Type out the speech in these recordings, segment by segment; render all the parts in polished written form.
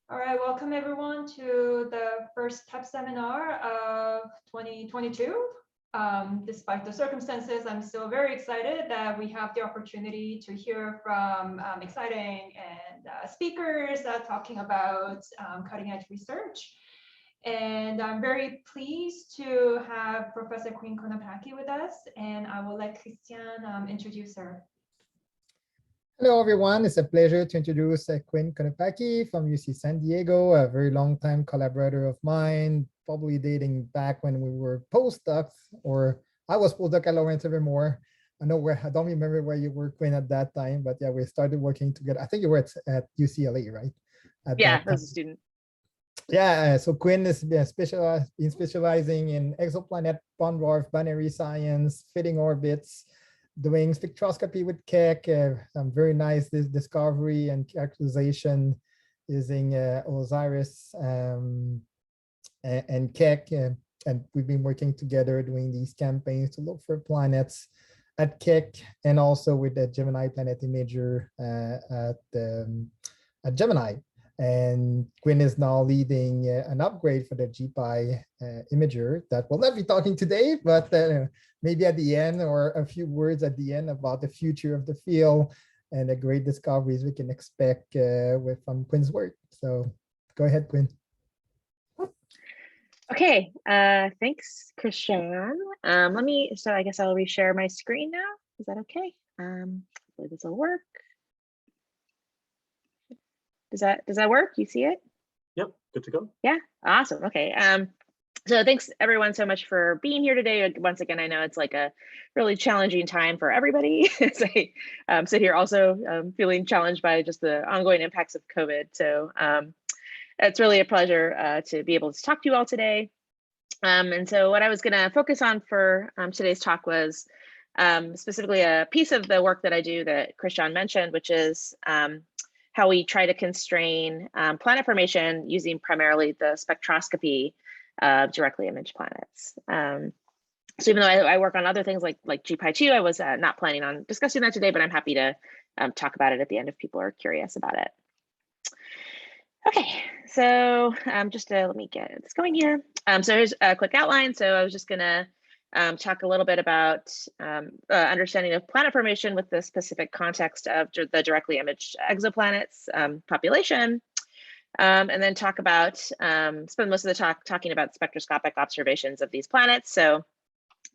All right, welcome everyone to the first TEPS seminar of 2022. Despite the circumstances, I'm still very excited that we have the opportunity to hear from exciting and speakers talking about cutting edge research. And I'm very pleased to have Professor Quinn Konopacky with us, and I will let Christian introduce her. Hello, everyone. It's a pleasure to introduce Quinn Konopacky from UC San Diego, a very long-time collaborator of mine, probably dating back when we were postdocs, or I was postdoc at Lawrence Livermore. I don't remember where you were, Quinn, at that time, but yeah, we started working together. I think you were at UCLA, right? Yeah, as a student. Yeah, so Quinn is specializing in exoplanet, bond dwarf, binary science, fitting orbits, doing spectroscopy with Keck, some very nice discovery and characterization using OSIRIS and Keck. And we've been working together doing these campaigns to look for planets at Keck and also with the Gemini Planet Imager at Gemini. And Quinn is now leading an upgrade for the GPI imager that we'll not be talking today, but maybe at the end, or a few words at the end about the future of the field and the great discoveries we can expect from Quinn's work. So go ahead, Quinn. Okay, thanks, Christian. So I guess I'll reshare my screen now. Is that okay? Hopefully this will work. Does that work? You see it? Yep, good to go. Yeah, awesome. Okay. So thanks everyone so much for being here today. Once again, I know it's like a really challenging time for everybody. So I sit here also feeling challenged by just the ongoing impacts of COVID. So it's really a pleasure to be able to talk to you all today. And so what I was going to focus on for today's talk was specifically a piece of the work that I do that Christian mentioned, which is how we try to constrain planet formation using primarily the spectroscopy of directly imaged planets. So even though I work on other things like GPI2, I was not planning on discussing that today, but I'm happy to talk about it at the end if people are curious about it. Okay, so just let me get this going here. So here's a quick outline. So I was just gonna talk a little bit about understanding of planet formation with the specific context of the directly imaged exoplanets population, and then talk about, spend most of the talk talking about spectroscopic observations of these planets. So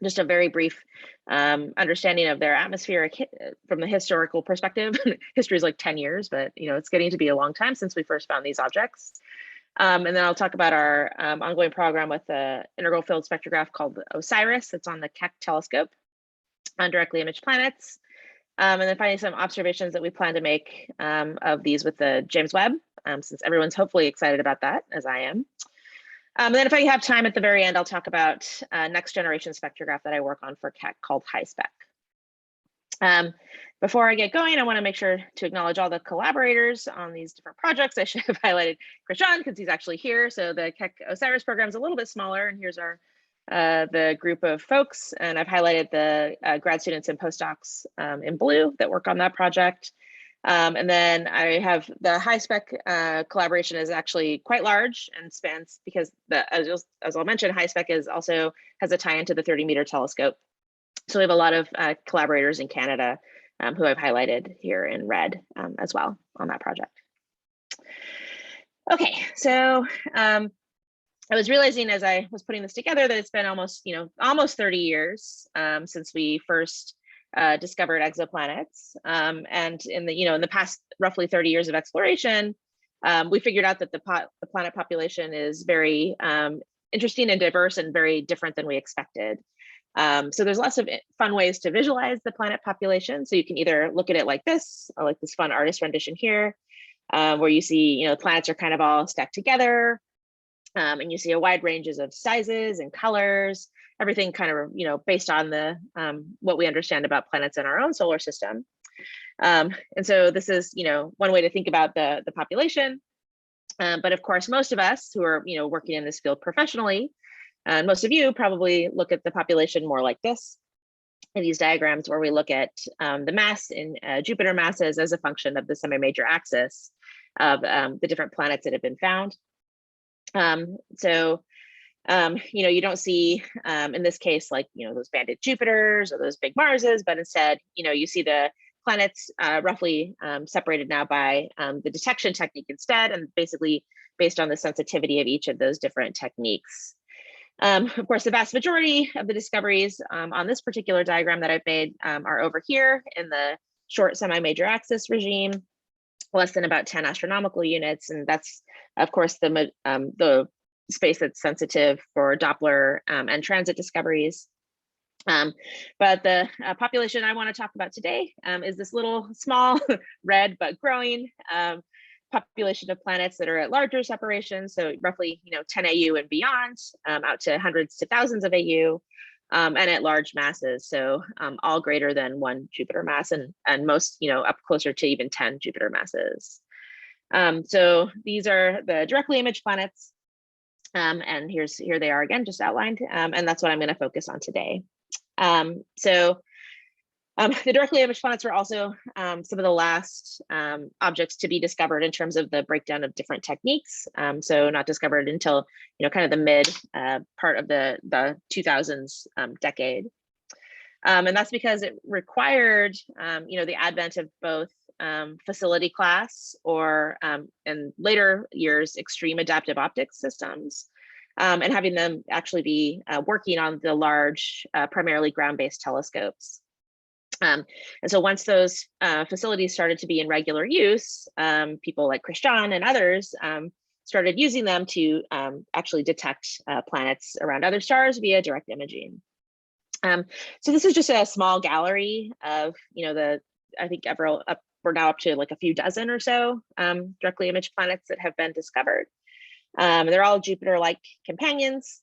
just a very brief understanding of their atmospheric from the historical perspective. History is like 10 years, but it's getting to be a long time since we first found these objects. And then I'll talk about our ongoing program with the integral field spectrograph called OSIRIS. It's on the Keck telescope on directly imaged planets. And then finding some observations that we plan to make of these with the James Webb, since everyone's hopefully excited about that, as I am. And then if I have time at the very end, I'll talk about next generation spectrograph that I work on for Keck called HiSpec. Before I get going, I want to make sure to acknowledge all the collaborators on these different projects. I should have highlighted Christian because he's actually here. So the Keck OSIRIS program is a little bit smaller, and here's our the group of folks. And I've highlighted the grad students and postdocs in blue that work on that project. And then I have the HiSpec collaboration is actually quite large and spans, because as I'll mention, HiSpec has a tie into the 30-meter telescope. So we have a lot of collaborators in Canada who I've highlighted here in red as well on that project. Okay, so I was realizing as I was putting this together that it's been almost 30 years since we first discovered exoplanets, and in the past roughly 30 years of exploration, we figured out that the planet population is very interesting and diverse and very different than we expected. So there's lots of fun ways to visualize the planet population. So you can either look at it like this, or like this fun artist rendition here, where you see, planets are kind of all stacked together, and you see a wide ranges of sizes and colors, everything kind of, based on the what we understand about planets in our own solar system. And so this is, one way to think about the population. But of course, most of us who are, working in this field professionally, and most of you probably look at the population more like this, in these diagrams where we look at the mass in Jupiter masses as a function of the semi-major axis. of the different planets that have been found. You don't see, in this case, like, those banded Jupiters or those big Marses, but instead, you see the planets roughly separated now by the detection technique instead, and basically based on the sensitivity of each of those different techniques. Of course, the vast majority of the discoveries on this particular diagram that I've made are over here in the short semi-major axis regime, less than about 10 astronomical units. And that's, of course, the space that's sensitive for Doppler and transit discoveries. But the population I want to talk about today is this little small red but growing population of planets that are at larger separations, so roughly 10 AU and beyond, out to hundreds to thousands of AU, and at large masses, so all greater than 1 Jupiter mass, and most up closer to even 10 Jupiter masses. So these are the directly imaged planets, and here they are again, just outlined, and that's what I'm going to focus on today. The directly imaged planets were also some of the last objects to be discovered in terms of the breakdown of different techniques. So not discovered until kind of the mid part of the 2000s decade. And that's because it required the advent of both facility class or in later years extreme adaptive optics systems, and having them actually be working on the large primarily ground-based telescopes. And so once those facilities started to be in regular use, people like Christian and others started using them to actually detect planets around other stars via direct imaging. So this is just a small gallery of, I think we're now up to like a few dozen or so directly imaged planets that have been discovered. They're all Jupiter-like companions.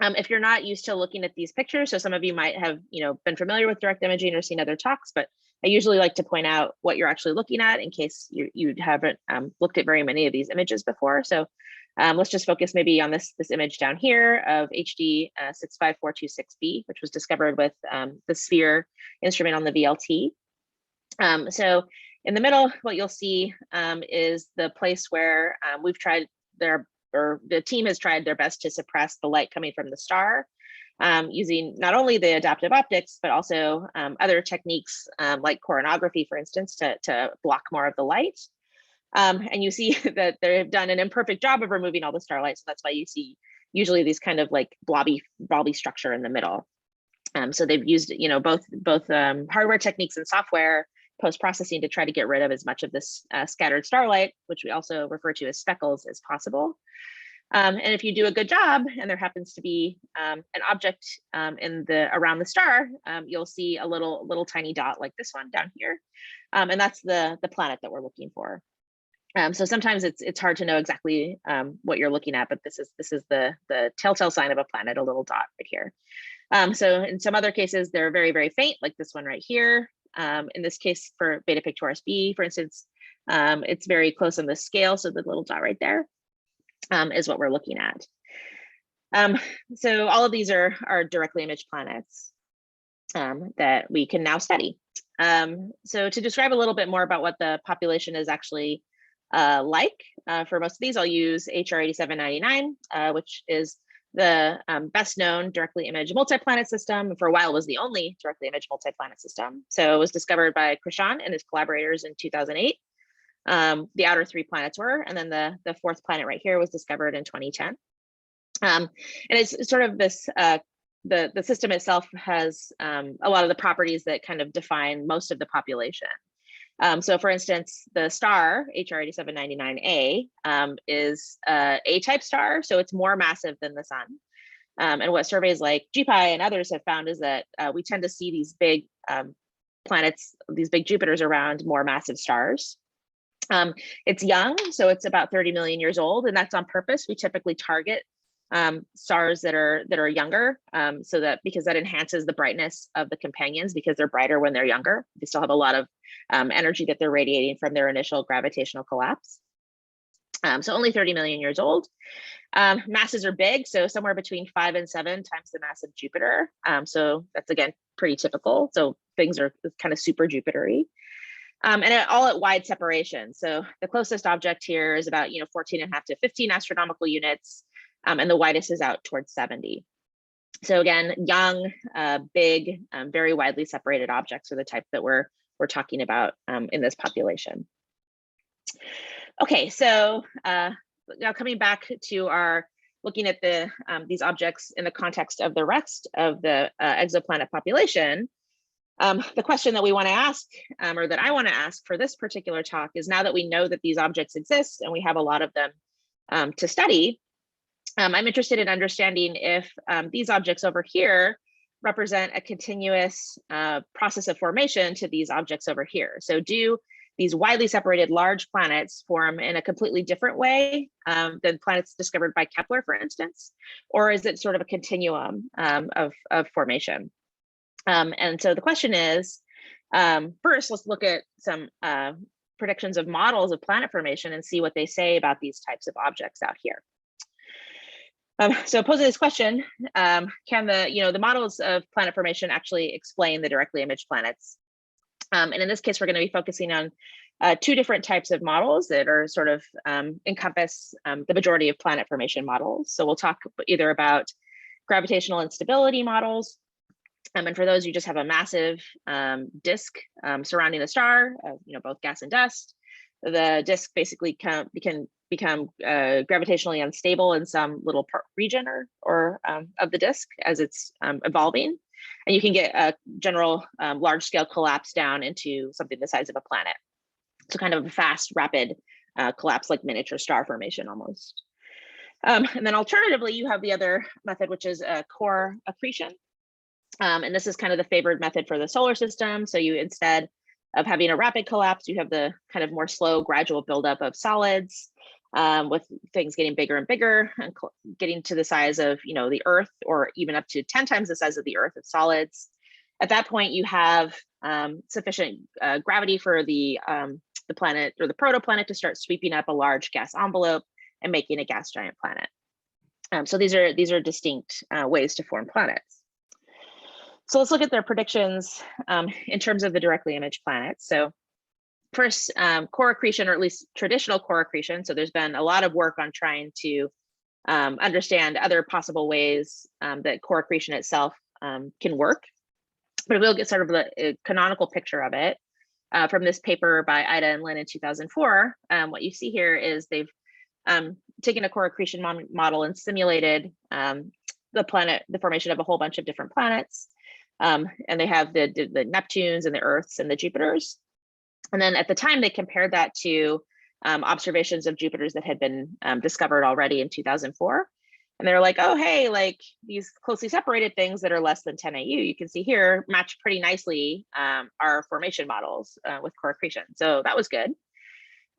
If you're not used to looking at these pictures, so some of you might have been familiar with direct imaging or seen other talks, but I usually like to point out what you're actually looking at in case you haven't looked at very many of these images before. So let's just focus maybe on this image down here of HD 65426b, which was discovered with the SPHERE instrument on the VLT. So in the middle, what you'll see is the place where we've tried the team has tried their best to suppress the light coming from the star using not only the adaptive optics, but also other techniques like coronography, for instance, to block more of the light. And you see that they've done an imperfect job of removing all the starlight. So that's why you see usually these kind of like blobby structure in the middle. So they've used both hardware techniques and software post-processing to try to get rid of as much of this scattered starlight, which we also refer to as speckles, as possible. And if you do a good job, and there happens to be an object around the star, you'll see a little tiny dot like this one down here, and that's the planet that we're looking for. So sometimes it's hard to know exactly what you're looking at, but this is the telltale sign of a planet, a little dot right here. So in some other cases, they're very, very faint, like this one right here. In this case, for Beta Pictoris b, for instance, it's very close on the scale. So the little dot right there is what we're looking at. So all of these are directly imaged planets that we can now study. So to describe a little bit more about what the population is actually like, for most of these, I'll use HR 8799, which is the best known directly imaged multi-planet system. For a while, was the only directly imaged multi-planet system. So it was discovered by Christian and his collaborators in 2008. The outer 3 planets were, and then the 4th planet right here was discovered in 2010. And it's sort of this, the system itself has a lot of the properties that kind of define most of the population. So for instance, the star, HR 8799a, is a A-type star, so it's more massive than the sun. And what surveys like GPI and others have found is that we tend to see these big planets, these big Jupiters around more massive stars. It's young, so it's about 30 million years old, and that's on purpose. We typically target stars that are younger, so that because that enhances the brightness of the companions because they're brighter when they're younger. They still have a lot of energy that they're radiating from their initial gravitational collapse. So only 30 million years old. Masses are big, so somewhere between 5 and 7 times the mass of Jupiter. So that's again pretty typical. So things are kind of super Jupiter-y. and all at wide separation. So the closest object here is about 14.5 to 15 astronomical units, and the widest is out towards 70. So again, young, big, very widely separated objects are the type that we're talking about in this population. Okay, so now coming back to our looking at these objects in the context of the rest of the exoplanet population, the question that we want to ask, or that I want to ask for this particular talk, is now that we know that these objects exist and we have a lot of them to study, I'm interested in understanding if these objects over here represent a continuous process of formation to these objects over here. So do these widely separated large planets form in a completely different way than planets discovered by Kepler, for instance? Or is it sort of a continuum of formation? And so the question is, first, let's look at some predictions of models of planet formation and see what they say about these types of objects out here. So posing this question, can the models of planet formation actually explain the directly imaged planets? And in this case, we're going to be focusing on two different types of models that are sort of encompass the majority of planet formation models. So we'll talk either about gravitational instability models, and for those, you just have a massive disk surrounding the star, both gas and dust. The disk basically can become gravitationally unstable in some little region or of the disk as it's evolving. And you can get a general large scale collapse down into something the size of a planet. So kind of a fast, rapid collapse, like miniature star formation almost. And then alternatively, you have the other method, which is core accretion. And this is kind of the favored method for the solar system. So you, instead of having a rapid collapse, you have the kind of more slow, gradual buildup of solids, with things getting bigger and bigger and getting to the size of the Earth, or even up to 10 times the size of the Earth of solids. At that point, you have sufficient gravity for the planet or the protoplanet to start sweeping up a large gas envelope and making a gas giant planet. So these are distinct ways to form planets. So let's look at their predictions in terms of the directly imaged planets. So first, core accretion, or at least traditional core accretion. So there's been a lot of work on trying to understand other possible ways that core accretion itself can work. But we'll get sort of a canonical picture of it from this paper by Ida and Lin in 2004. What you see here is they've taken a core accretion model and simulated the formation of a whole bunch of different planets. And they have the Neptunes and the Earths and the Jupiters. And then at the time, they compared that to observations of Jupiters that had been discovered already in 2004. And they were like, oh, hey, like these closely separated things that are less than 10 AU, you can see here, match pretty nicely our formation models with core accretion. So that was good.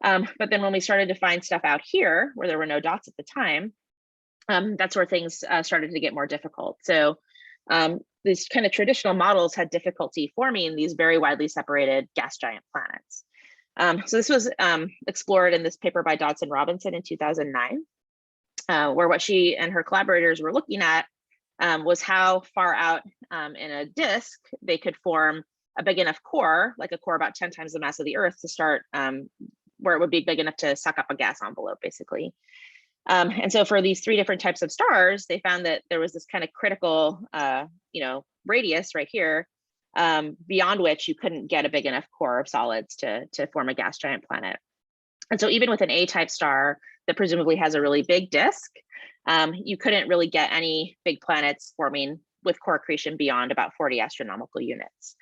But then when we started to find stuff out here where there were no dots at the time, that's where things started to get more difficult. So these kind of traditional models had difficulty forming these very widely separated gas giant planets. So this was explored in this paper by Dodson Robinson in 2009, where what she and her collaborators were looking at was how far out in a disk they could form a big enough core, like a core about 10 times the mass of the Earth, to start where it would be big enough to suck up a gas envelope, basically. And so for these three different types of stars, they found that there was this kind of critical, radius right here, beyond which you couldn't get a big enough core of solids to form a gas giant planet. And so even with an A-type star that presumably has a really big disk, you couldn't really get any big planets forming with core accretion beyond about 40 astronomical units.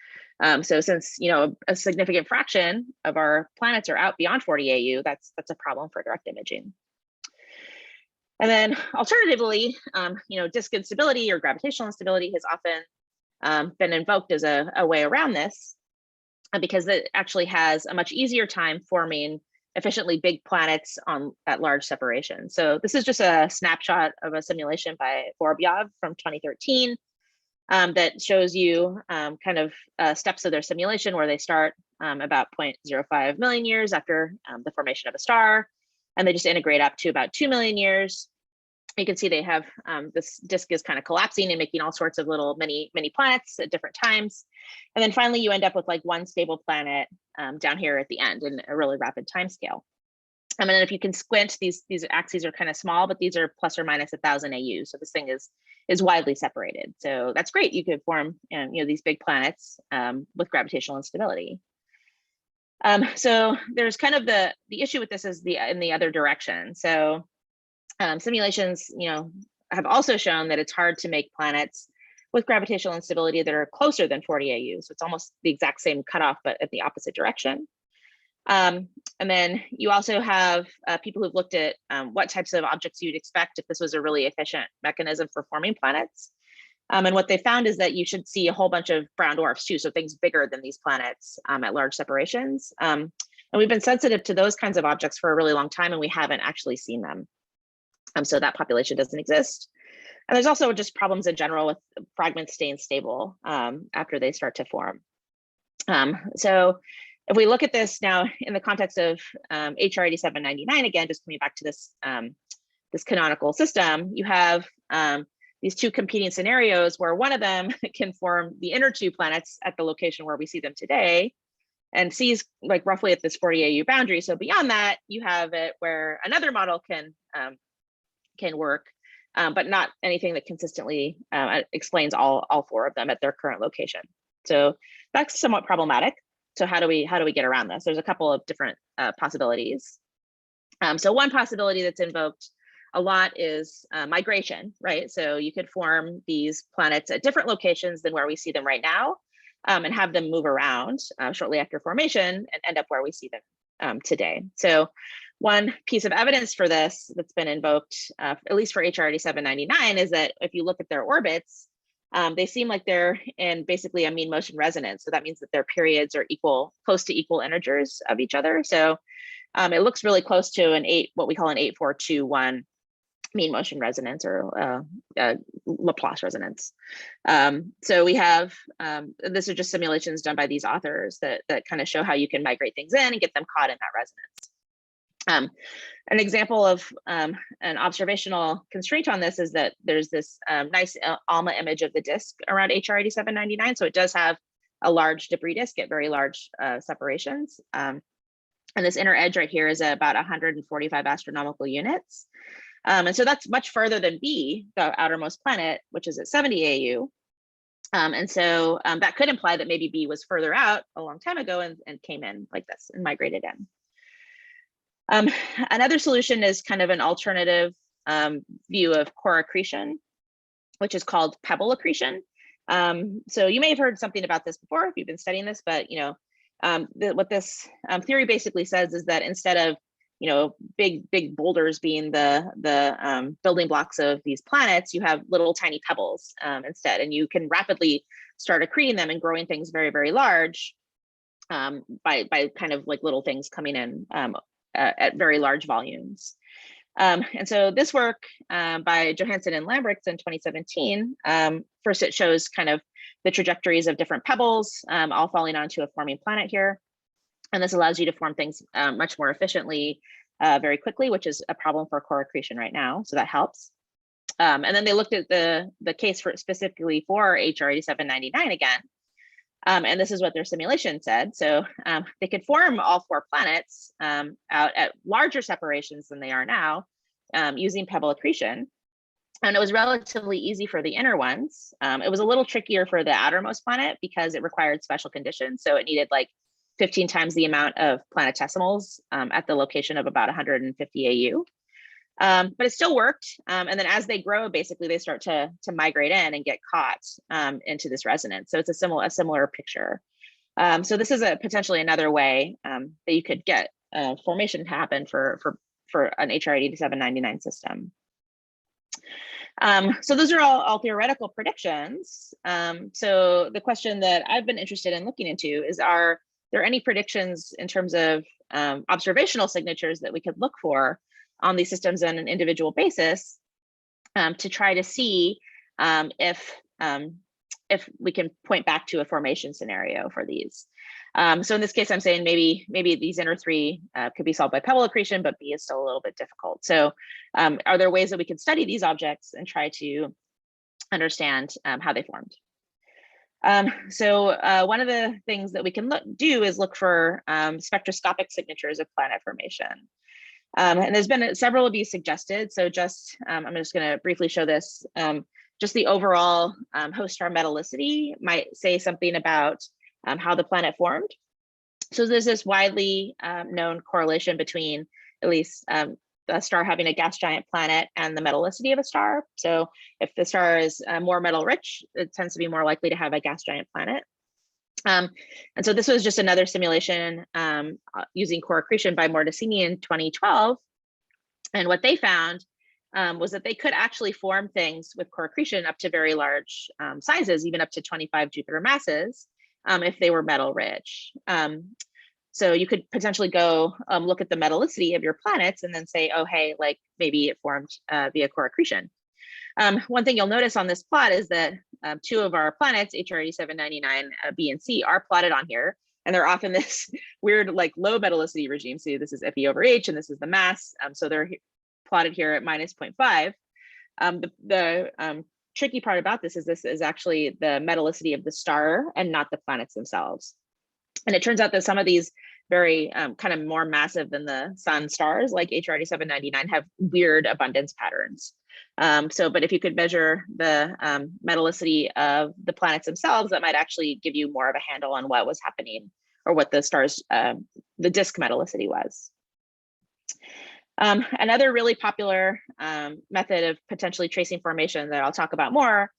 So since a significant fraction of our planets are out beyond 40 AU, that's a problem for direct imaging. And then alternatively, disk instability or gravitational instability has often been invoked as a way around this, because it actually has a much easier time forming efficiently big planets at large separation. So this is just a snapshot of a simulation by Vorobyov from 2013 that shows you kind of steps of their simulation, where they start about 0.05 million years after the formation of a star, and they just integrate up to about 2 million years. You can see they have this disk is kind of collapsing and making all sorts of little mini planets at different times. And then finally, you end up with like one stable planet down here at the end in a really rapid time scale. And then if you can squint, these axes are kind of small, but these are plus or minus 1,000 AU. So this thing is widely separated. So that's great. You could form these big planets with gravitational instability. So there's kind of the issue with this is in the other direction. So simulations, have also shown that it's hard to make planets with gravitational instability that are closer than 40 AU. So it's almost the exact same cutoff, but at the opposite direction. And then you also have people who've looked at what types of objects you'd expect if this was a really efficient mechanism for forming planets. And what they found is that you should see a whole bunch of brown dwarfs too, so things bigger than these planets at large separations. And we've been sensitive to those kinds of objects for a really long time, and we haven't actually seen them. So that population doesn't exist. And there's also just problems in general with fragments staying stable after they start to form. So if we look at this now in the context of HR 8799, again, just coming back to this, this canonical system, you have these two competing scenarios where one of them can form the inner two planets at the location where we see them today, and C is like roughly at this 40 AU boundary. So beyond that, you have it where another model can work, but not anything that consistently explains all four of them at their current location. So that's somewhat problematic. So how do we get around this? There's a couple of different possibilities. So one possibility that's invoked a lot is migration, right? So you could form these planets at different locations than where we see them right now, and have them move around shortly after formation and end up where we see them today. So one piece of evidence for this that's been invoked, at least for HR 8799, is that if you look at their orbits, they seem like they're in basically a mean motion resonance. So that means that their periods are close to equal integers of each other. So it looks really close to what we call an 8421 mean motion resonance, or Laplace resonance. So we have, this are just simulations done by these authors that kind of show how you can migrate things in and get them caught in that resonance. An example of an observational constraint on this is that there's this nice ALMA image of the disk around HR 8799. So it does have a large debris disk at very large separations. And this inner edge right here is about 145 astronomical units. And so that's much further than B, the outermost planet, which is at 70 AU. And so that could imply that maybe B was further out a long time ago and came in like this and migrated in. Another solution is kind of an alternative view of core accretion, which is called Pebble Accretion. So you may have heard something about this before if you've been studying this, but what this theory basically says is that instead of big boulders being the building blocks of these planets, you have little tiny pebbles instead, and you can rapidly start accreting them and growing things very, very large by kind of like little things coming in at very large volumes. And so this work by Johansen and Lambrix in 2017, first it shows kind of the trajectories of different pebbles all falling onto a forming planet here. And this allows you to form things much more efficiently very quickly, which is a problem for core accretion right now. So that helps. And then they looked at the case specifically for HR 8799 again. And this is what their simulation said. So they could form all four planets out at larger separations than they are now using Pebble Accretion. And it was relatively easy for the inner ones. It was a little trickier for the outermost planet because it required special conditions. So it needed like 15 times the amount of planetesimals at the location of about 150 AU. But it still worked. And then as they grow, basically they start to migrate in and get caught into this resonance. So it's a similar picture. So this is potentially another way that you could get formation to happen for an HR 8799 system. So those are all theoretical predictions. So the question that I've been interested in looking into is, are there any predictions in terms of observational signatures that we could look for on these systems on an individual basis to try to see if we can point back to a formation scenario for these. So in this case, I'm saying maybe these inner three could be solved by Pebble Accretion, but B is still a little bit difficult. So are there ways that we can study these objects and try to understand how they formed? So one of the things that we can do is look for spectroscopic signatures of planet formation. And there's been several of these suggested. So just, I'm just going to briefly show this. Just the overall host star metallicity might say something about how the planet formed. So there's this widely known correlation between at least a star having a gas giant planet and the metallicity of a star. So if the star is more metal rich, it tends to be more likely to have a gas giant planet. And so this was just another simulation using core accretion by Mordesini in 2012. And what they found was that they could actually form things with core accretion up to very large sizes, even up to 25 Jupiter masses, if they were metal rich. So you could potentially go look at the metallicity of your planets and then say, oh, hey, like maybe it formed via core accretion. One thing you'll notice on this plot is that two of our planets, HR 8799 B and C, are plotted on here, and they're often this weird like low metallicity regime. So this is Fe over H, and this is the mass. So they're plotted here at minus 0.5. The tricky part about this is actually the metallicity of the star and not the planets themselves. And it turns out that some of these very kind of more massive than the sun stars, like HR 8799, have weird abundance patterns. But if you could measure the metallicity of the planets themselves, that might actually give you more of a handle on what was happening or what the stars, the disk metallicity was. Another really popular method of potentially tracing formation that I'll talk about more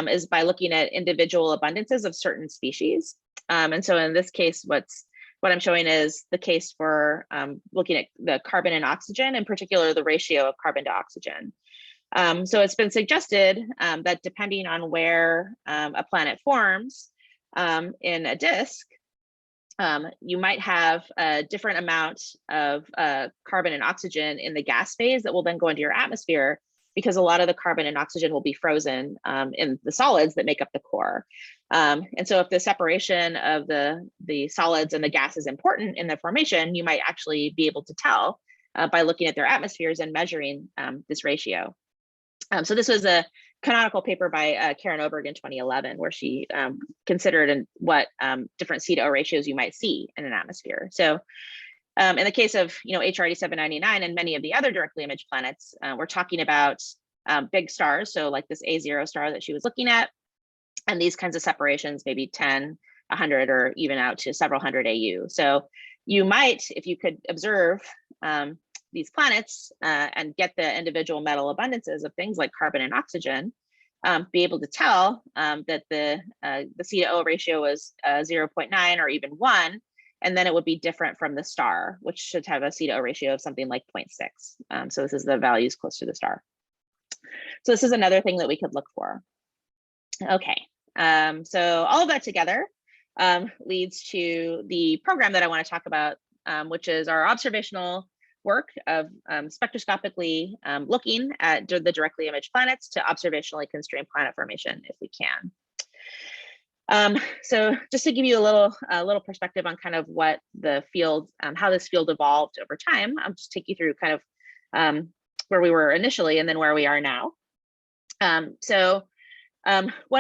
is by looking at individual abundances of certain species. And so in this case, what I'm showing is the case for looking at the carbon and oxygen, in particular, the ratio of carbon to oxygen. So it's been suggested that depending on where a planet forms in a disk, you might have a different amount of carbon and oxygen in the gas phase that will then go into your atmosphere, because a lot of the carbon and oxygen will be frozen in the solids that make up the core. And so if the separation of the solids and the gas is important in the formation, you might actually be able to tell by looking at their atmospheres and measuring this ratio. So this was a canonical paper by Karen Oberg in 2011, where she considered what different C to O ratios you might see in an atmosphere. So in the case of HR 8799 and many of the other directly imaged planets, we're talking about big stars. So like this A0 star that she was looking at, and these kinds of separations, maybe 10, 100, or even out to several hundred AU. So you might, if you could observe these planets and get the individual metal abundances of things like carbon and oxygen, be able to tell that the C to O ratio was 0.9 or even 1, and then it would be different from the star, which should have a C to O ratio of something like 0.6. So this is the values close to the star. So this is another thing that we could look for. Okay, so all of that together leads to the program that I want to talk about, which is our observational work of spectroscopically looking at the directly imaged planets to observationally constrain planet formation if we can. So just to give you a little perspective on kind of what the field, how this field evolved over time, I'll just take you through kind of where we were initially and then where we are now. One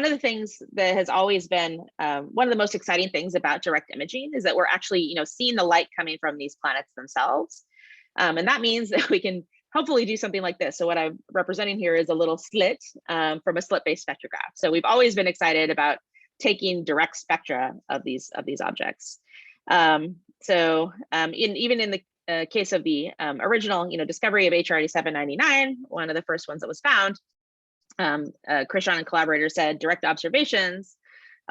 of the things that has always been one of the most exciting things about direct imaging is that we're actually seeing the light coming from these planets themselves. And that means that we can hopefully do something like this. So what I'm representing here is a little slit from a slit-based spectrograph. So we've always been excited about taking direct spectra of these objects. Even in the case of the original discovery of HR 8799, one of the first ones that was found, Krishan and collaborators said direct observations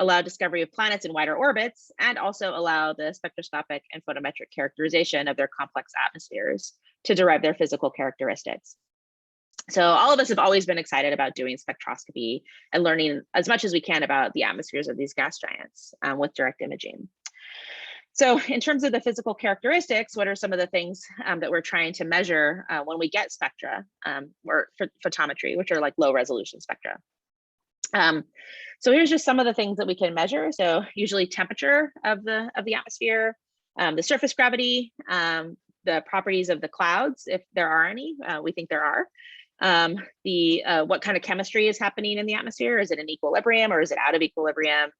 allow discovery of planets in wider orbits and also allow the spectroscopic and photometric characterization of their complex atmospheres to derive their physical characteristics. So all of us have always been excited about doing spectroscopy and learning as much as we can about the atmospheres of these gas giants with direct imaging. So in terms of the physical characteristics, what are some of the things that we're trying to measure when we get spectra or photometry, which are like low resolution spectra? So here's just some of the things that we can measure. So usually temperature of the atmosphere, the surface gravity, the properties of the clouds, if there are any, we think there are. What kind of chemistry is happening in the atmosphere? Is it in equilibrium or is it out of equilibrium?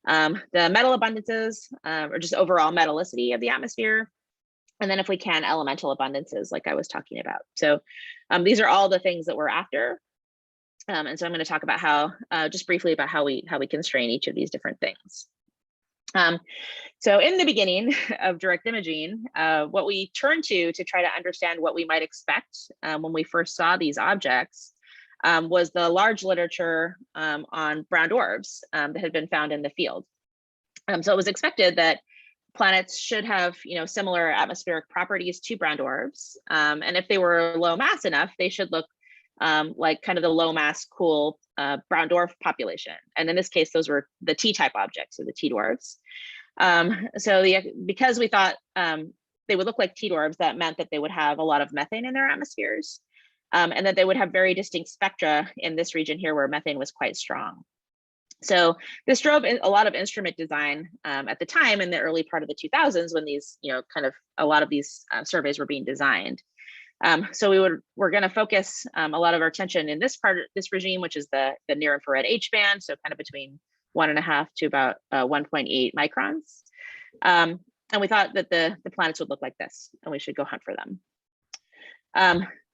The metal abundances, or just overall metallicity of the atmosphere. And then if we can, elemental abundances, like I was talking about. So these are all the things that we're after. And so I'm going to talk about how, just briefly about how we constrain each of these different things. So in the beginning of direct imaging, what we turned to try to understand what we might expect when we first saw these objects was the large literature on brown dwarfs that had been found in the field. So it was expected that planets should have, similar atmospheric properties to brown dwarfs, and if they were low mass enough, they should look like kind of the low mass, cool brown dwarf population. And in this case, those were the T-type objects, or the T dwarfs. Because we thought they would look like T dwarfs, that meant that they would have a lot of methane in their atmospheres, and that they would have very distinct spectra in this region here where methane was quite strong. So this drove a lot of instrument design at the time in the early part of the 2000s when these, a lot of these surveys were being designed. So we're going to focus a lot of our attention in this regime, which is the near infrared H band, so kind of between 1.5 to about 1.8 microns. And we thought that the planets would look like this, and we should go hunt for them.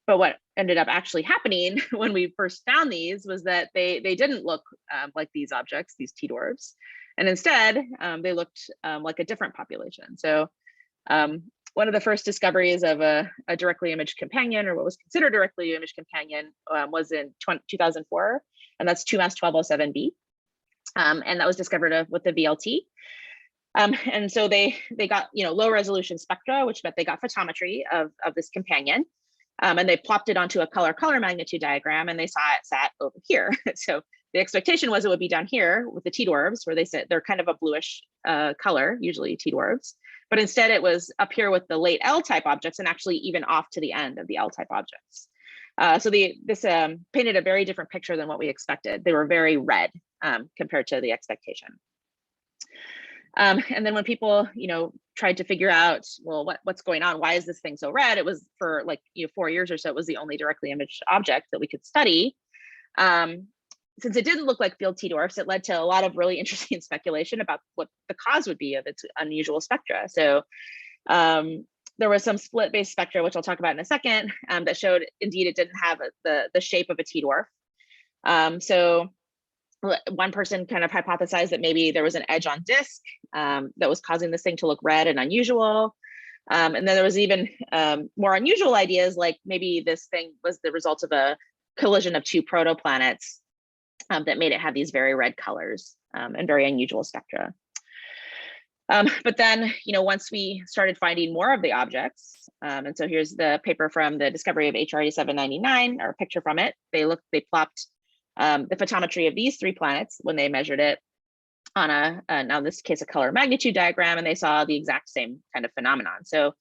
But what ended up actually happening when we first found these was that they didn't look like these objects, these T dwarfs, and instead they looked like a different population. So one of the first discoveries of a directly imaged companion, or what was considered a directly imaged companion, was in 2004, and that's 2M1207b, and that was discovered with the VLT. And so they got low resolution spectra, which meant they got photometry of this companion. And they plopped it onto a color magnitude diagram, and they saw it sat over here. So the expectation was it would be down here with the T dwarfs, where they said they're kind of a bluish color, usually T dwarfs. But instead it was up here with the late L type objects, and actually even off to the end of the L type objects. So this painted a very different picture than what we expected. They were very red compared to the expectation. And then when people, tried to figure out, well, what's going on? Why is this thing so red? It was for 4 years or so, it was the only directly imaged object that we could study. Since it didn't look like field T dwarfs, it led to a lot of really interesting speculation about what the cause would be of its unusual spectra. So there was some split-based spectra, which I'll talk about in a second, that showed indeed it didn't have the shape of a T dwarf. So one person kind of hypothesized that maybe there was an edge on disk that was causing this thing to look red and unusual. And then there was even more unusual ideas, like maybe this thing was the result of a collision of two protoplanets that made it have these very red colors and very unusual spectra. But then, once we started finding more of the objects, and so here's the paper from the discovery of HR 8799, or a picture from it. They plopped the photometry of these three planets when they measured it on now in this case, a color magnitude diagram, and they saw the exact same kind of phenomenon. So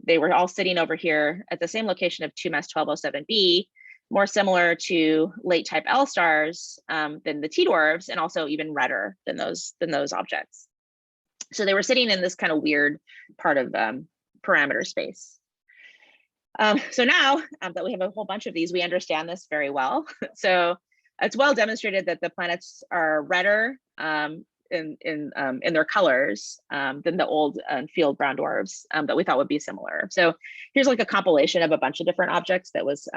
they were all sitting over here at the same location of 2M1207b, more similar to late type L stars than the T dwarfs, and also even redder than those objects. So they were sitting in this kind of weird part of parameter space. So now that we have a whole bunch of these, we understand this very well. So it's well demonstrated that the planets are redder in their colors than the old field brown dwarfs that we thought would be similar. So here's like a compilation of a bunch of different objects that was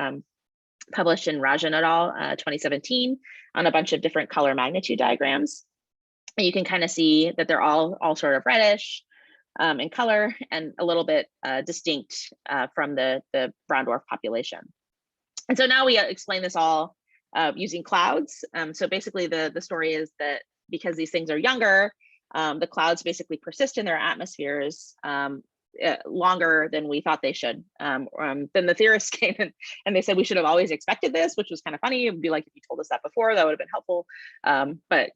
published in Rajan et al. 2017 on a bunch of different color magnitude diagrams. And you can kind of see that they're all sort of reddish in color and a little bit distinct from the brown dwarf population. And so now we explain this all using clouds. So basically the story is that because these things are younger, the clouds basically persist in their atmospheres longer than we thought they should. Then the theorists came in and they said we should have always expected this, which was kind of funny. It would be like if you told us that before, that would have been helpful. But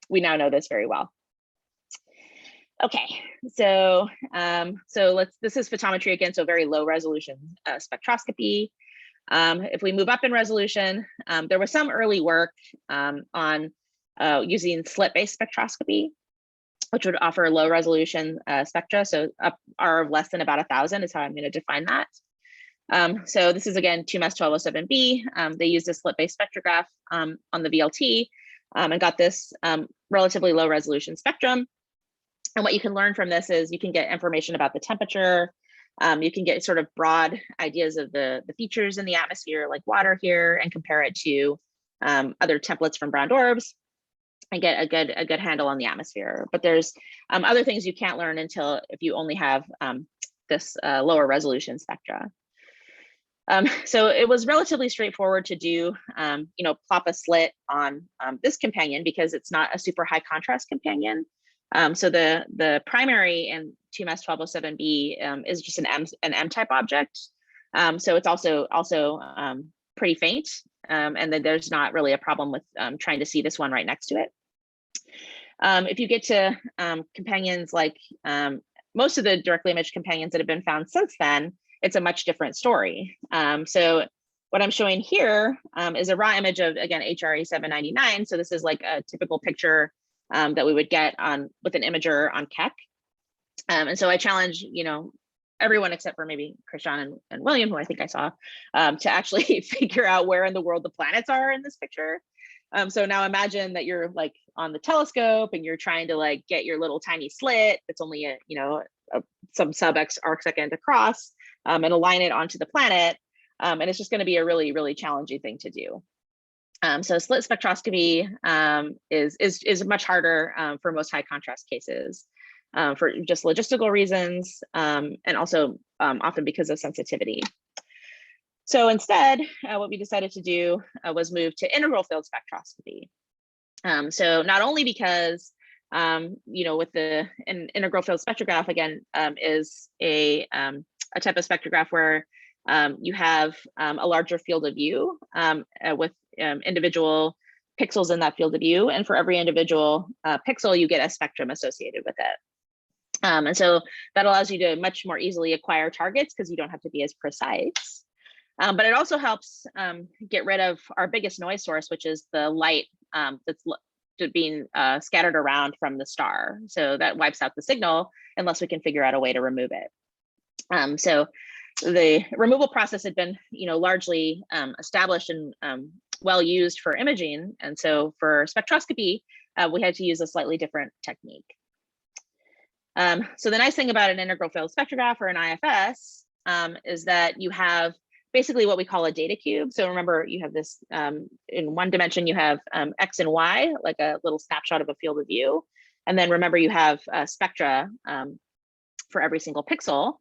we now know this very well. Okay, so this is photometry again, so very low resolution spectroscopy. If we move up in resolution, there was some early work on using slit-based spectroscopy, which would offer low resolution spectra. So up R of less than about 1,000 is how I'm going to define that. So this is again TMS 1207B. They used a slit-based spectrograph on the VLT and got this relatively low resolution spectrum. And what you can learn from this is you can get information about the temperature. You can get sort of broad ideas of the features in the atmosphere, like water here, and compare it to other templates from brown orbs, and get a good handle on the atmosphere. But there's other things you can't learn until if you only have this lower resolution spectra. So it was relatively straightforward to do, plop a slit on this companion because it's not a super high contrast companion. So the primary in TMS 1207B is just an M-type object. So it's also pretty faint, and then there's not really a problem with trying to see this one right next to it. If you get to companions like most of the directly imaged companions that have been found since then, it's a much different story. So what I'm showing here is a raw image of, again, HRA 799. So this is like a typical picture that we would get with an imager on Keck. And so I challenge, everyone except for maybe Krishan and William, who I think I saw, to actually figure out where in the world the planets are in this picture. So now imagine that you're like on the telescope and you're trying to like get your little tiny slit that's only some sub-X arc second across and align it onto the planet. And it's just going to be a really, really challenging thing to do. So slit spectroscopy is much harder for most high contrast cases for just logistical reasons and also often because of sensitivity. So instead, what we decided to do was move to integral field spectroscopy. So not only because, with the integral field spectrograph, again, is a type of spectrograph where you have a larger field of view with individual pixels in that field of view. And for every individual pixel, you get a spectrum associated with it. And so that allows you to much more easily acquire targets because you don't have to be as precise. But it also helps get rid of our biggest noise source, which is the light that's being scattered around from the star. So that wipes out the signal unless we can figure out a way to remove it. So the removal process had been, largely established and well used for imaging. And so for spectroscopy, we had to use a slightly different technique. So the nice thing about an integral field spectrograph or an IFS is that you have basically what we call a data cube. So remember, you have this in one dimension, you have X and Y, like a little snapshot of a field of view. And then remember, you have spectra for every single pixel.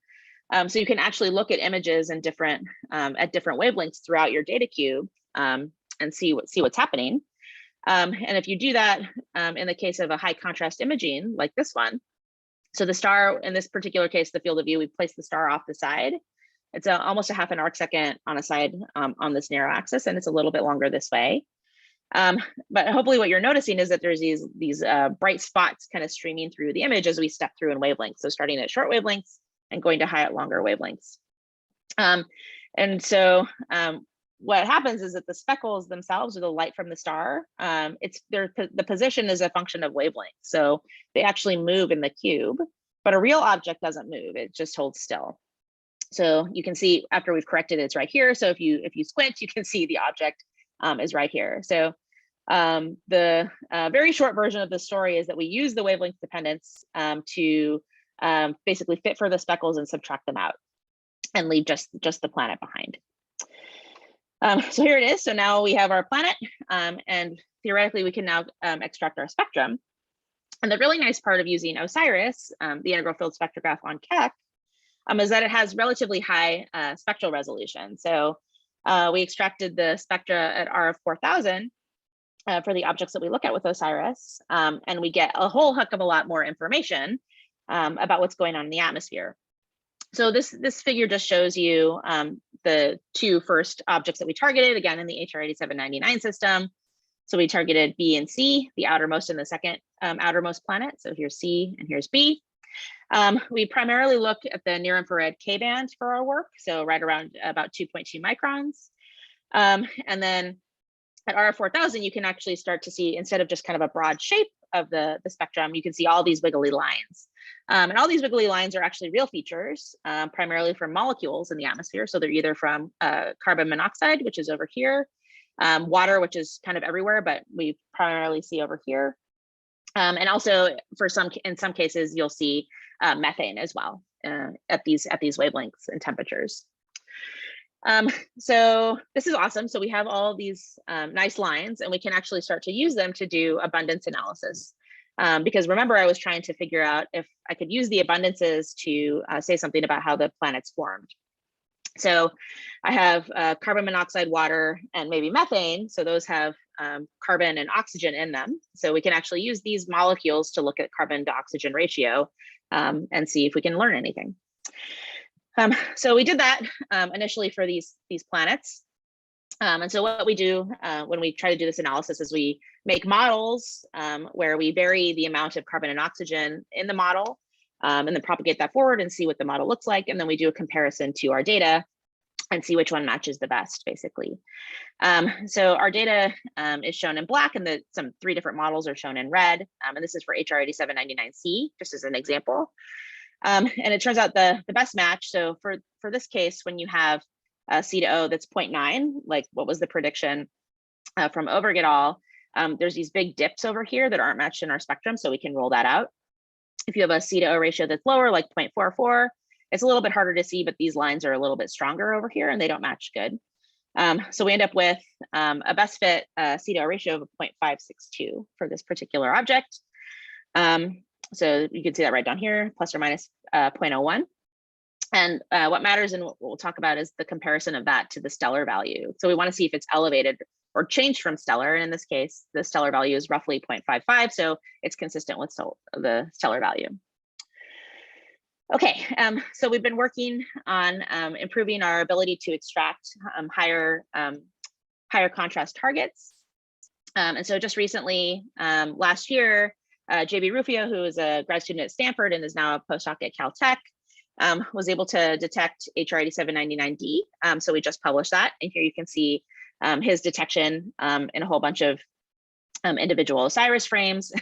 So you can actually look at images in different at different wavelengths throughout your data cube and see what's happening. And if you do that in the case of a high contrast imaging like this one, so the star, in this particular case, the field of view, we place the star off the side. It's almost a half an arc second on a side on this narrow axis, and it's a little bit longer this way. But hopefully what you're noticing is that there's these bright spots kind of streaming through the image as we step through in wavelengths. So starting at short wavelengths and going to high at longer wavelengths. And so what happens is that the speckles themselves, or the light from the star, the position is a function of wavelength. So they actually move in the cube, but a real object doesn't move, it just holds still. So you can see after we've corrected it's right here. So if you squint, you can see the object is right here. So the very short version of the story is that we use the wavelength dependence to basically fit for the speckles and subtract them out and leave just the planet behind. So here it is. So now we have our planet, and theoretically we can now extract our spectrum. And the really nice part of using OSIRIS, the integral field spectrograph on Keck, is that it has relatively high spectral resolution. So we extracted the spectra at R of 4,000 for the objects that we look at with OSIRIS, and we get a whole heck of a lot more information about what's going on in the atmosphere. So this figure just shows you the two first objects that we targeted, again, in the HR 8799 system. So we targeted B and C, the outermost and the second outermost planet. So here's C and here's B. We primarily look at the near infrared K band for our work, so right around about 2.2 microns. And then at RF 4000, you can actually start to see, instead of just kind of a broad shape of the spectrum, you can see all these wiggly lines. And all these wiggly lines are actually real features, primarily from molecules in the atmosphere. So they're either from carbon monoxide, which is over here, water, which is kind of everywhere, but we primarily see over here. And also in some cases, you'll see methane as well at these wavelengths and temperatures. So this is awesome. So we have all these nice lines, and we can actually start to use them to do abundance analysis. Because remember, I was trying to figure out if I could use the abundances to say something about how the planets formed. So I have carbon monoxide, water, and maybe methane. So those have carbon and oxygen in them. So we can actually use these molecules to look at carbon to oxygen ratio and see if we can learn anything. So we did that initially for these planets. And so what we do when we try to do this analysis is we make models where we vary the amount of carbon and oxygen in the model, and then propagate that forward and see what the model looks like. And then we do a comparison to our data and see which one matches the best, basically. So our data is shown in black, and some 3 different models are shown in red. And this is for HR8799C, just as an example. And it turns out the best match. So for this case, when you have C to O that's 0.9, like what was the prediction from Overg et al., there's these big dips over here that aren't matched in our spectrum, so we can roll that out. If you have a C to O ratio that's lower, like 0.44, it's a little bit harder to see, but these lines are a little bit stronger over here and they don't match good. So we end up with a best fit C to O ratio of 0.562 for this particular object. So you can see that right down here, plus or minus 0.01. And what matters, and what we'll talk about, is the comparison of that to the stellar value. So we want to see if it's elevated or changed from stellar. And in this case, the stellar value is roughly 0.55. So it's consistent with the stellar value. Okay, so we've been working on improving our ability to extract higher contrast targets. And so just recently, last year, JB Rufio, who is a grad student at Stanford and is now a postdoc at Caltech, was able to detect HR8799D. So we just published that. And here you can see his detection in a whole bunch of individual OSIRIS frames,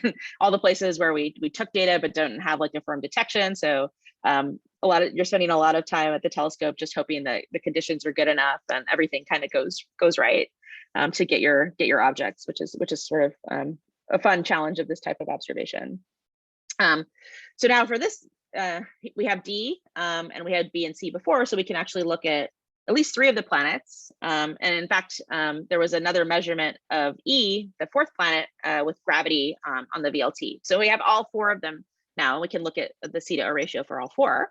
all the places where we took data but don't have like a firm detection. So you're spending a lot of time at the telescope just hoping that the conditions are good enough and everything kind of goes right to get your objects, which is sort of a fun challenge of this type of observation. So now for this, we have D and we had B and C before, so we can actually look at least 3 of the planets. And in fact, there was another measurement of E, the 4th planet, with gravity on the VLT. So we have all 4 of them now. We can look at the C to O ratio for all 4.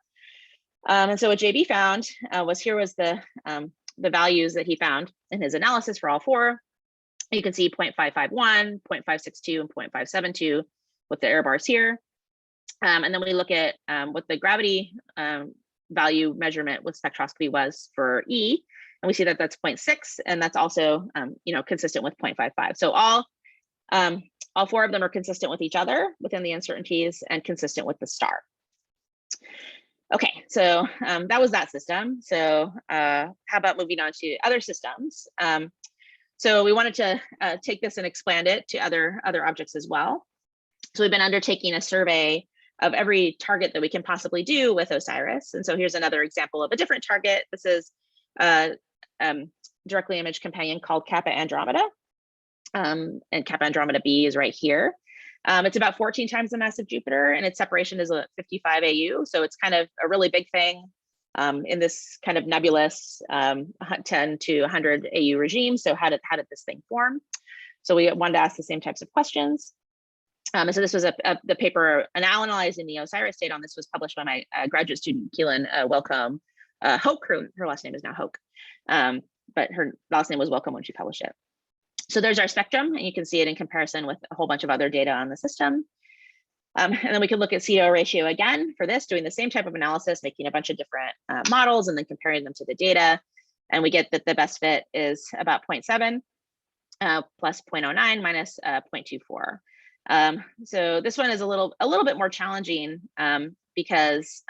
And so what JB found was the values that he found in his analysis for all 4. You can see 0.551, 0.562, and 0.572 with the error bars here. And then we look at what the gravity value measurement with spectroscopy was for E, and we see that that's 0.6, and that's also consistent with 0.55. So all 4 of them are consistent with each other within the uncertainties and consistent with the star. Okay, so that was that system. So how about moving on to other systems? So we wanted to take this and expand it to other objects as well. So we've been undertaking a survey of every target that we can possibly do with OSIRIS. And so here's another example of a different target. This is a directly imaged companion called Kappa Andromeda. And Kappa Andromeda B is right here. It's about 14 times the mass of Jupiter, and its separation is 55 AU. So it's kind of a really big thing in this kind of nebulous 10 to 100 AU regime. So how did this thing form? So we wanted to ask the same types of questions. So this was the paper analyzing the OSIRIS data on this was published by my graduate student, Keelan Welcome Hoke. Her last name is now Hoke, but her last name was Welcome when she published it. So there's our spectrum, and you can see it in comparison with a whole bunch of other data on the system. And then we can look at C to O ratio again for this, doing the same type of analysis, making a bunch of different models and then comparing them to the data. And we get that the best fit is about 0.7 plus 0.09 minus 0.24. So this one is a little bit more challenging because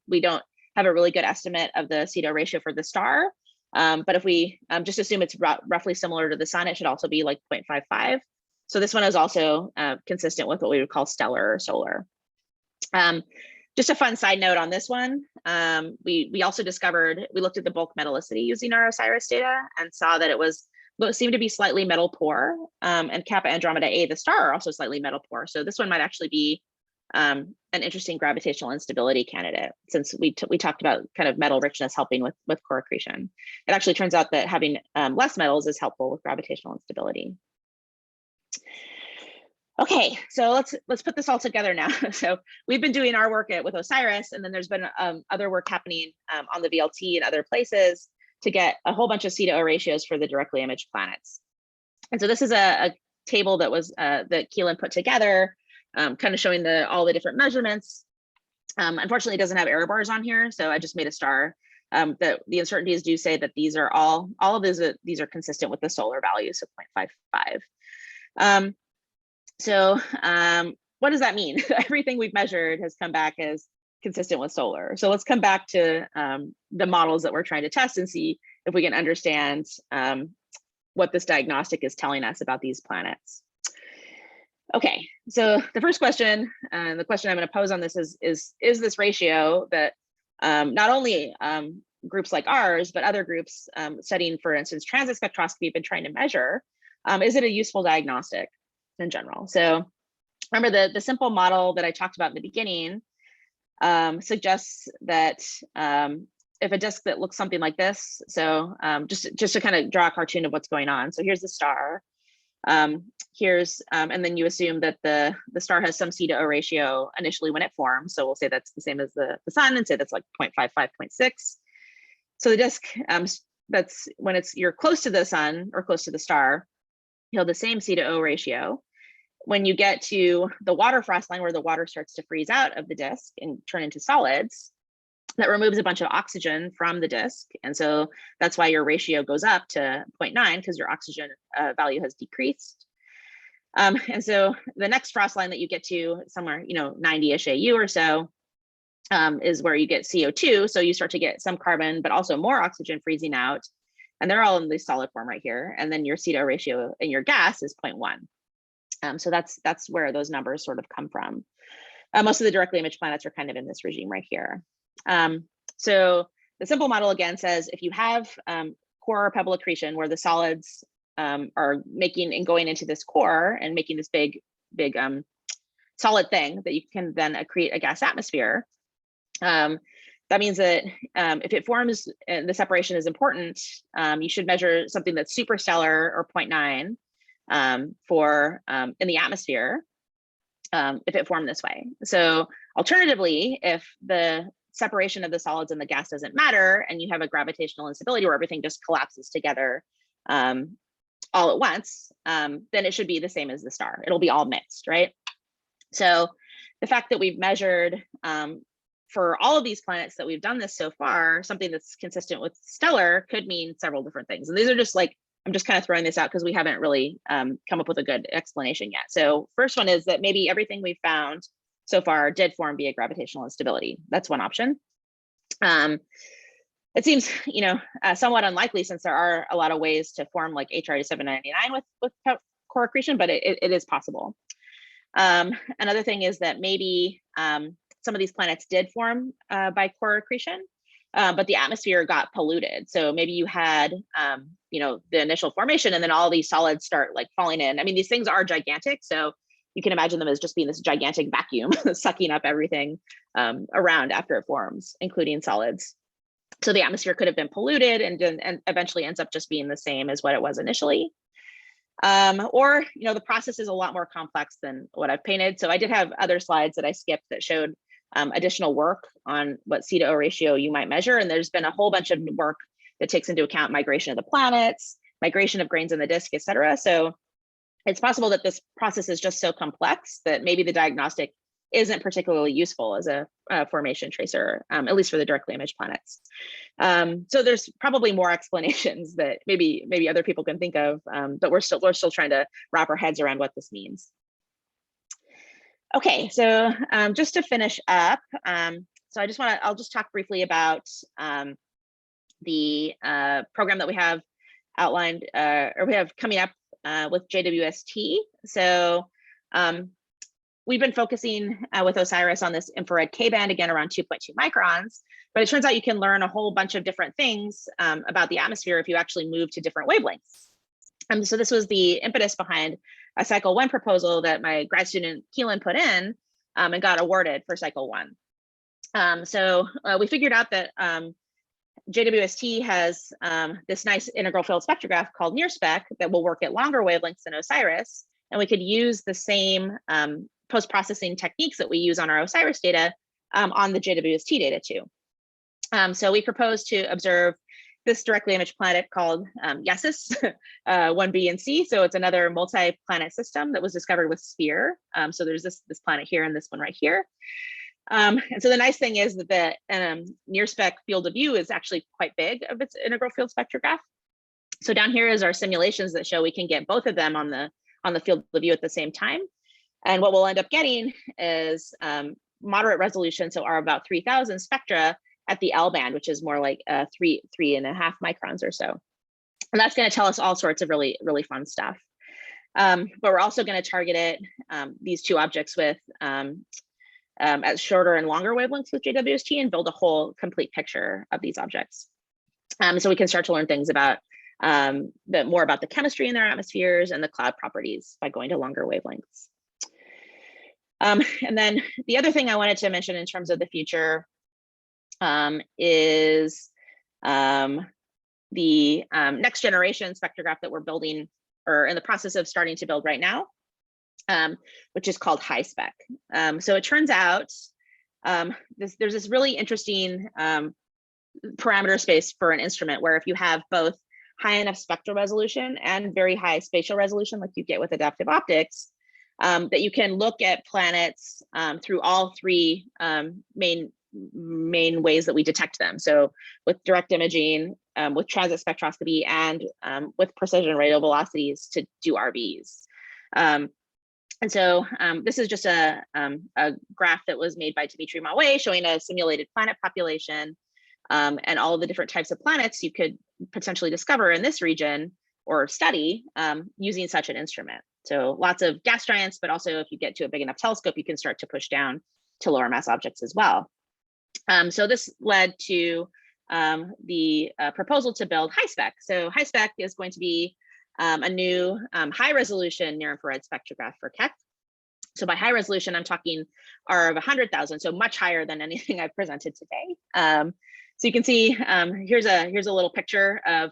we don't have a really good estimate of the C to O ratio for the star. But if we just assume it's roughly similar to the sun, it should also be like 0.55. So this one is also consistent with what we would call stellar or solar. Just a fun side note on this one, we also discovered, we looked at the bulk metallicity using our OSIRIS data and saw that it seemed to be slightly metal poor, and Kappa Andromeda A, the star, are also slightly metal poor. So this one might actually be an interesting gravitational instability candidate, since we talked about kind of metal richness helping with core accretion. It actually turns out that having less metals is helpful with gravitational instability. Okay, so let's put this all together now. So we've been doing our work with OSIRIS, and then there's been other work happening on the VLT and other places to get a whole bunch of C/O ratios for the directly imaged planets. And so this is a table that was that Keelan put together, kind of showing all the different measurements. Unfortunately, it doesn't have error bars on here, so I just made a star. That the uncertainties do say that these are all of these are consistent with the solar value, so 0.55. So what does that mean? Everything we've measured has come back as consistent with solar. So let's come back to the models that we're trying to test and see if we can understand what this diagnostic is telling us about these planets. Okay, so the first question, and the question I'm going to pose on this is this ratio that not only groups like ours, but other groups studying, for instance, transit spectroscopy have been trying to measure, is it a useful diagnostic in general? So remember the simple model that I talked about in the beginning suggests that if a disk that looks something like this, so just to kind of draw a cartoon of what's going on. So here's the star. And then you assume that the star has some C/O ratio initially when it forms. So we'll say that's the same as the sun, and say that's like 0.55, 0.6. So the disk, that's when you're close to the sun or close to the star, you have the same C/O ratio. When you get to the water frost line, where the water starts to freeze out of the disk and turn into solids, that removes a bunch of oxygen from the disk. And so that's why your ratio goes up to 0.9, because your oxygen value has decreased. And so the next frost line that you get to, somewhere 90-ish AU or so, is where you get CO2. So you start to get some carbon, but also more oxygen freezing out. And they're all in the solid form right here. And then your C/O ratio in your gas is 0.1. So that's where those numbers sort of come from. Most of the directly imaged planets are kind of in this regime right here. So the simple model again says if you have core or pebble accretion, where the solids are making and going into this core and making this big solid thing that you can then accrete a gas atmosphere. That means that if it forms, and the separation is important, you should measure something that's superstellar or 0.9 for in the atmosphere if it formed this way. So alternatively, if the separation of the solids and the gas doesn't matter, and you have a gravitational instability where everything just collapses together all at once, then it should be the same as the star. It'll be all mixed, right? So the fact that we've measured for all of these planets that we've done this so far, something that's consistent with stellar could mean several different things. And these are just like, I'm just kind of throwing this out because we haven't really come up with a good explanation yet. So first one is that maybe everything we've found so far did form via gravitational instability. That's one option. It seems, somewhat unlikely, since there are a lot of ways to form like HRD 799 with core accretion, but it is possible. Another thing is that maybe some of these planets did form by core accretion, but the atmosphere got polluted. So maybe you had, the initial formation, and then all these solids start like falling in. I mean, these things are gigantic, so you can imagine them as just being this gigantic vacuum sucking up everything around after it forms, including solids. So the atmosphere could have been polluted and eventually ends up just being the same as what it was initially. Or, the process is a lot more complex than what I've painted. So I did have other slides that I skipped that showed additional work on what C/O ratio you might measure. And there's been a whole bunch of work that takes into account migration of the planets, migration of grains in the disk, et cetera. So it's possible that this process is just so complex that maybe the diagnostic isn't particularly useful as a formation tracer, at least for the directly imaged planets. So there's probably more explanations that maybe other people can think of, but we're still trying to wrap our heads around what this means. Okay, so just to finish up, so I'll just talk briefly about the program that we have outlined, or we have coming up with JWST. So we've been focusing with OSIRIS on this infrared K-band, again, around 2.2 microns. But it turns out you can learn a whole bunch of different things about the atmosphere if you actually move to different wavelengths. And so this was the impetus behind a cycle 1 proposal that my grad student Keelan put in and got awarded for cycle 1. So we figured out that JWST has this nice integral field spectrograph called NearSpec that will work at longer wavelengths than OSIRIS. And we could use the same post-processing techniques that we use on our OSIRIS data on the JWST data too. So we proposed to observe this directly imaged planet called Yesis 1b and C. So it's another multi-planet system that was discovered with SPHERE. So there's this planet here and this one right here. And so the nice thing is that the NearSpec field of view is actually quite big of its integral field spectrograph. So down here is our simulations that show we can get both of them on the field of view at the same time. And what we'll end up getting is moderate resolution, so are about 3,000 spectra at the L band, which is more like 3.5 microns or so. And that's going to tell us all sorts of really, really fun stuff. But we're also going to target it, these two objects with at shorter and longer wavelengths with JWST and build a whole complete picture of these objects. So we can start to learn things about more about the chemistry in their atmospheres and the cloud properties by going to longer wavelengths. And then the other thing I wanted to mention in terms of the future is the next generation spectrograph that we're building or in the process of starting to build right now, which is called HiSpec. So it turns out there's this really interesting parameter space for an instrument where if you have both high enough spectral resolution and very high spatial resolution, like you get with adaptive optics, that you can look at planets through all three main ways that we detect them. So with direct imaging, with transit spectroscopy, and with precision radial velocities to do RVs. And so this is just a graph that was made by Dimitri Maoué showing a simulated planet population and all of the different types of planets you could potentially discover in this region or study using such an instrument. So lots of gas giants, but also if you get to a big enough telescope, you can start to push down to lower mass objects as well. So this led to the proposal to build HiSpec. So HiSpec is going to be a new high resolution near infrared spectrograph for Keck. So by high resolution, I'm talking R of 100,000, so much higher than anything I've presented today. So you can see here's a little picture of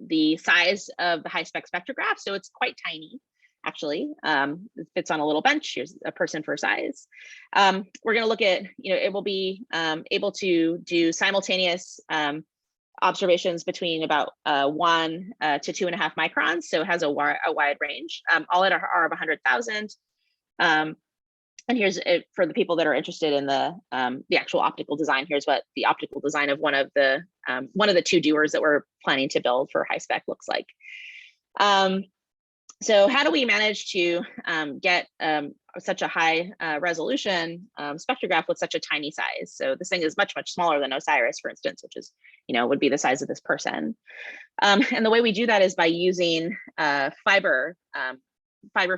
the size of the HiSpec spectrograph. So it's quite tiny, actually. It fits on a little bench. Here's a person for size. We're going to look at, it will be able to do simultaneous observations between about 1 to 2.5 microns. So it has a wide range, all at R of 100,000. And here's it for the people that are interested in the actual optical design. Here's what the optical design of one of the two doers that we're planning to build for HiSpec looks like. So how do we manage to get such a high resolution spectrograph with such a tiny size? So this thing is much, much smaller than OSIRIS, for instance, which is, would be the size of this person. And the way we do that is by using fiber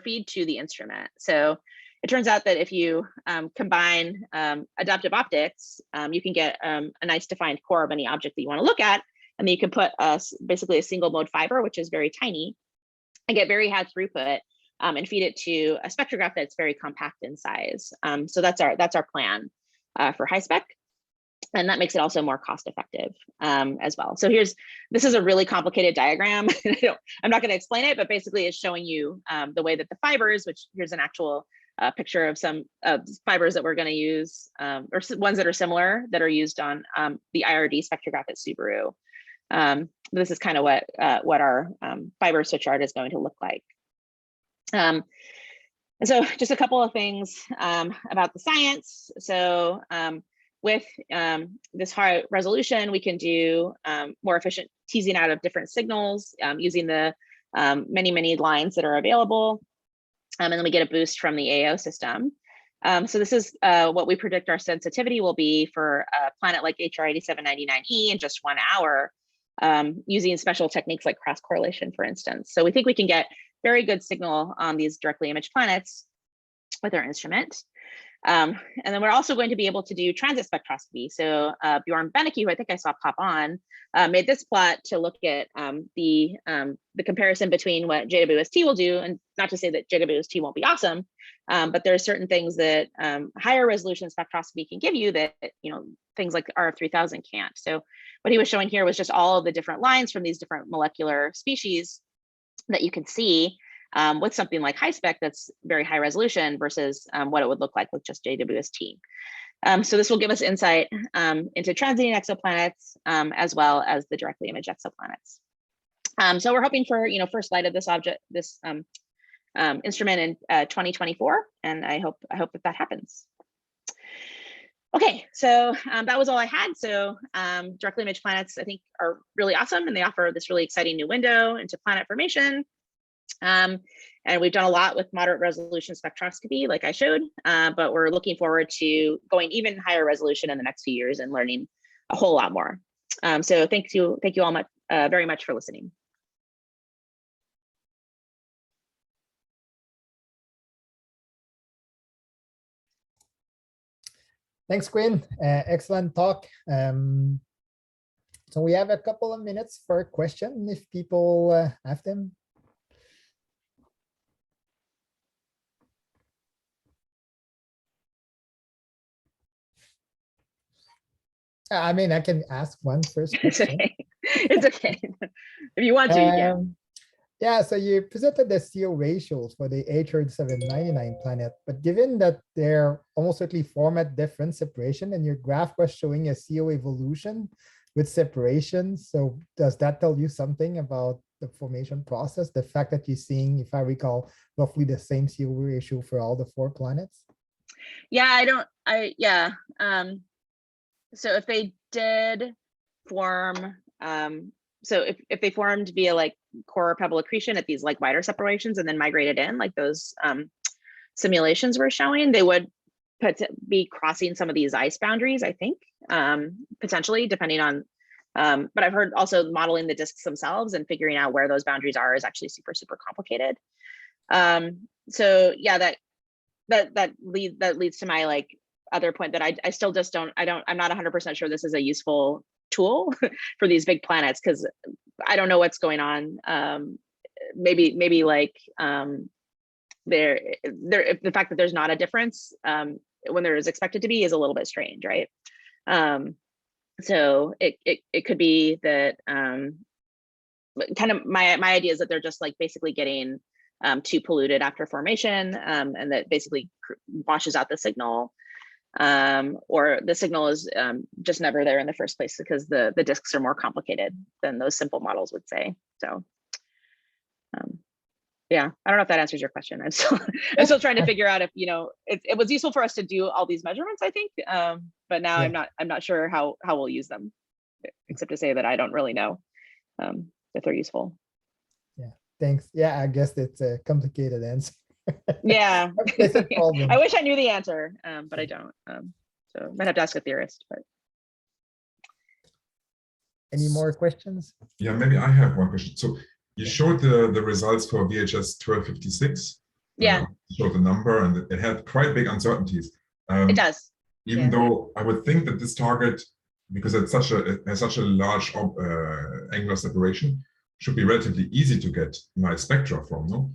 feed to the instrument. So it turns out that if you combine adaptive optics, you can get a nice defined core of any object that you want to look at. And then you can put basically a single mode fiber, which is very tiny, and get very high throughput and feed it to a spectrograph that's very compact in size. So that's our plan for HiSpec. And that makes it also more cost effective as well. So this is a really complicated diagram. I'm not going to explain it, but basically it's showing you the way that the fibers, which here's an actual picture of some fibers that we're going to use, or ones that are similar that are used on the IRD spectrograph at Subaru. This is kind of what our fiber switch art is going to look like. And so just a couple of things about the science. So with this high resolution, we can do more efficient teasing out of different signals using the many lines that are available. And then we get a boost from the AO system. So this is what we predict our sensitivity will be for a planet like HR 8799e in just 1 hour, using special techniques like cross correlation, for instance. So we think we can get very good signal on these directly imaged planets with our instrument. And then we're also going to be able to do transit spectroscopy. So Bjorn Benecke, who I think I saw pop on, made this plot to look at the comparison between what JWST will do, and not to say that JWST won't be awesome, but there are certain things that higher resolution spectroscopy can give you that things like RF 3000 can't. So what he was showing here was just all of the different lines from these different molecular species that you can see with something like high spec that's very high resolution versus what it would look like with just JWST. So this will give us insight into transiting exoplanets as well as the directly imaged exoplanets. So we're hoping for first light of this instrument in 2024, and I hope that happens. Okay, so that was all I had. So directly imaged planets I think are really awesome, and they offer this really exciting new window into planet formation. And we've done a lot with moderate resolution spectroscopy, like I showed, but we're looking forward to going even higher resolution in the next few years and learning a whole lot more. So thank you all very much for listening. Thanks, Quinn. Excellent talk. So we have a couple of minutes for a question if people have them. I mean, I can ask one first question. It's okay. It's okay. If you want to, you can. Yeah, so you presented the CO ratios for the HR799 planet, but given that they're almost certainly format different separation, and your graph was showing a CO evolution with separation, so does that tell you something about the formation process? The fact that you're seeing, if I recall, roughly the same CO ratio for all the 4 planets? Yeah, so if they did form, so if they formed via like core Pebble Accretion at these like wider separations and then migrated in like those simulations were showing, they would be crossing some of these ice boundaries, I think, potentially depending on, but I've heard also modeling the disks themselves and figuring out where those boundaries are is actually super, super complicated. So yeah, that leads to my like other point that I still just I'm not 100% sure this is a useful tool for these big planets, because I don't know what's going on. Maybe like if the fact that there's not a difference when there is expected to be is a little bit strange, right? So it could be that kind of my idea is that they're just like basically getting too polluted after formation, and that basically washes out the signal. Or the signal is just never there in the first place because the disks are more complicated than those simple models would say. So yeah, I don't know if that answers your question. I'm still trying to figure out if it was useful for us to do all these measurements, I think, but now yeah. I'm not sure how we'll use them, except to say that I don't really know if they're useful. Yeah, thanks. Yeah, I guess it's a complicated answer. Yeah, I wish I knew the answer, but I don't. So I might have to ask a theorist. But any more questions? Yeah, maybe I have one question. So you showed the results for VHS 1256. Yeah. Showed the number, and it had quite big uncertainties. It does. Even though I would think that this target, because it has such a large angular separation, should be relatively easy to get nice spectra from, no?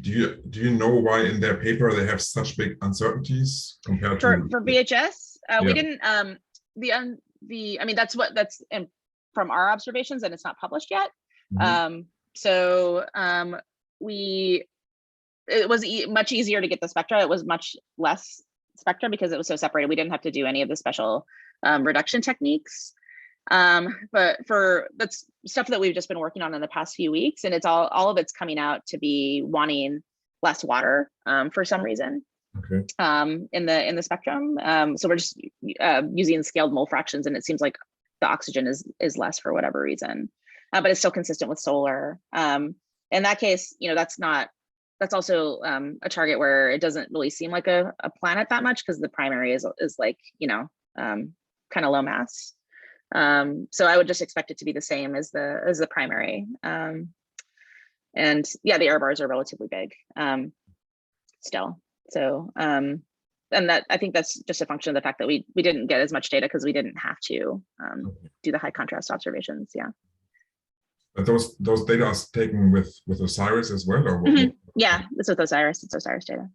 Do you know why in their paper they have such big uncertainties compared to for VHS? We didn't. I mean that's from our observations, and it's not published yet. Mm-hmm. It was much easier to get the spectra. It was much less spectra because it was so separated. We didn't have to do any of the special reduction techniques. But that's stuff that we've just been working on in the past few weeks, and it's all of it's coming out to be wanting less water for some reason. Okay. In the spectrum. So we're just using scaled mole fractions, and it seems like the oxygen is less for whatever reason, but it's still consistent with solar. In that case, that's not that's also a target where it doesn't really seem like a planet that much because the primary is like, you know, kind of low mass. So I would just expect it to be the same as the primary. And yeah, the error bars are relatively big still. So and that, I think that's just a function of the fact that we didn't get as much data because we didn't have to do the high contrast observations. Yeah. But those data are taken with OSIRIS as well, or what? Yeah, it's with OSIRIS. It's OSIRIS data.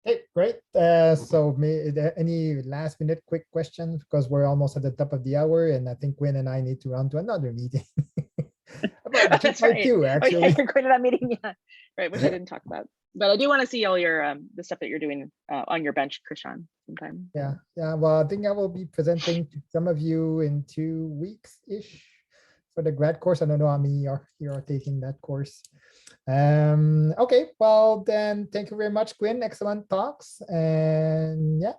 Okay, great. So any last minute quick questions, because we're almost at the top of the hour, and I think Quinn and I need to run to another meeting. About That's right. too, actually. Okay, you're going to that meeting, yeah. Right, which I didn't talk about. But I do want to see all your the stuff that you're doing on your bench, Krishan, sometime. Yeah. Well, I think I will be presenting to some of you in 2 weeks-ish for the grad course. I don't know how many are taking that course. Okay, well then, thank you very much, Quinn. Excellent talks. And yeah,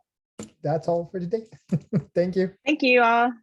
that's all for today. Thank you. Thank you all.